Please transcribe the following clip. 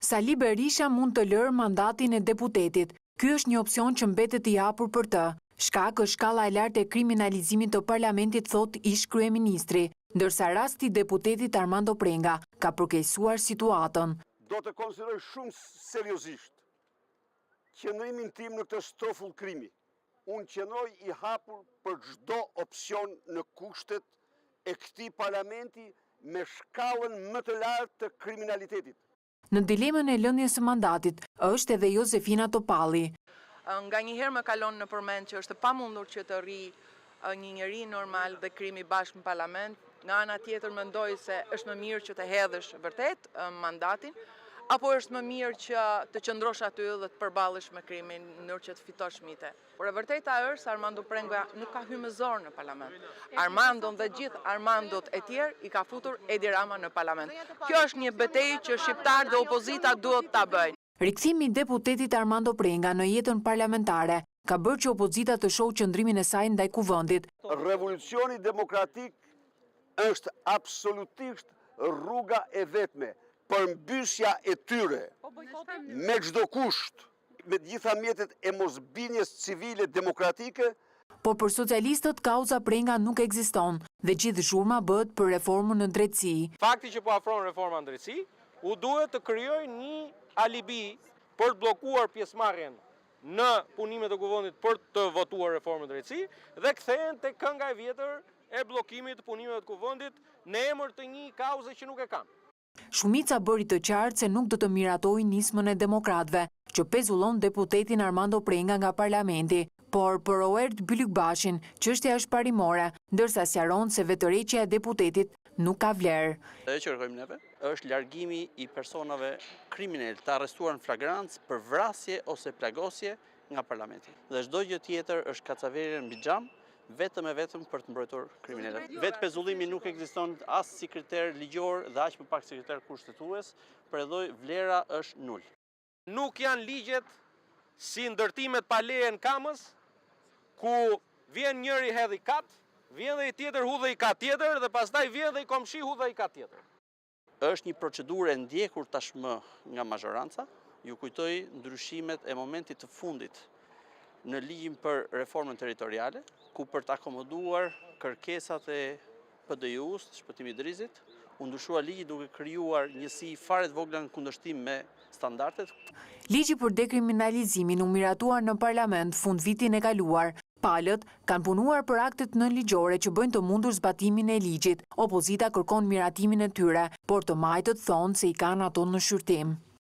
Sali Berisha mund të lërë mandatin e deputetit. Ky është një opsion që mbetet i hapur për të. Shkak është shkalla e lartë e kriminalizimit të parlamentit, thot ish kryeministri, ndërsa rasti i deputetit Armando Prenga ka përkeqësuar situatën. Do të konsideroj shumë seriozisht qëndrimin tim në këtë stofull krimi. Unë qëndroj i hapur për çdo opsion në kushtet e këtij parlamenti me shkallën më të lartë të kriminalitetit. Në dilemën e lëndjes së mandatit është edhe Josefina Topalli. Nga njëherë më kalon në përmend që është pamundur që të rri një njeri normal dhe krimi bashkë në parlament. Nga ana tjetër mendoj se është më mirë që të hedhësh vërtet mandatin, apo është më mirë që të qëndrosh aty dhe të përballesh me krimin në mënyrë që të fitosh mite. Por e vërteta është se Armando Prenga nuk ka hyrë me zor në parlament. Armandon dhe gjithë Armandot e tjerë i ka futur Edi Rama në parlament. Kjo është një betejë që shqiptarë dhe opozita duhet ta bëjnë. Rikthimi i deputetit Armando Prenga në jetën parlamentare ka bërë që opozita të shohë qëndrimin e saj ndaj kuvendit. Revolucioni demokratik është absolutisht rruga e vetme. Përmbysja e tyre me çdo kusht, me gjitha mjetet e mosbindjes civile demokratike. Por për socialistët kauza Prenga nuk ekziston dhe gjithë zhurma bëhet për reformën në drejtësi. Fakti që po afron reforma në drejtësi, u duhet të krijojë një alibi për të bllokuar pjesëmarrjen në punimet e kuvendit për të votuar reformën në drejtësi dhe kthehen tek kënga e vjetër e bllokimit të punimeve të kuvendit në emër të një kauze që nuk e kanë. Shumica bëri të qartë se nuk do të miratojë nismën e demokratëve, që pezullon deputetin Armando Prenga nga parlamenti, por për Roert Bylykbashin, çështja është parimore, ndërsa sqaron se vetërheqja e deputetit nuk ka vlerë. Ajo që kërkojmë neve është largimi i personave kriminal të arrestuar në flagrancë për vrasje ose plagosje nga parlamenti. Dhe çdo gjë tjetër është kacaverje mbi xham, vetëm për të mbrojtur kriminalët. Vetë pezullimi nuk ekziston as si kriter ligjor dhe aq më pak si kriter kushtetues, përndoj vlera është nul. Nuk janë ligjet si ndërtimet pa leje në Kamës, ku vjen njëri hedh i kat, vjen dhe i tjetër hudhe i kat tjetër dhe pastaj vjen dhe i komshi hudhe i kat tjetër. Është një procedurë e ndjekur tashmë nga mazhoranca. Ju kujtoj ndryshimet e momentit të fundit në ligjin për reformën territoriale, ku për të akomoduar kërkesat e PDI-s, shpëtimit drizit, u ndryshua ligji duke krijuar njësi fare të vogla në kundërshtim me standardet. Ligji për dekriminalizimin u miratuar në parlament fund vitin e kaluar. Palët kanë punuar për aktet nënligjore që bëjnë të mundur zbatimin e ligjit. Opozita kërkon miratimin e tyre, por të majtët thonë se i kanë ato në shqyrtim.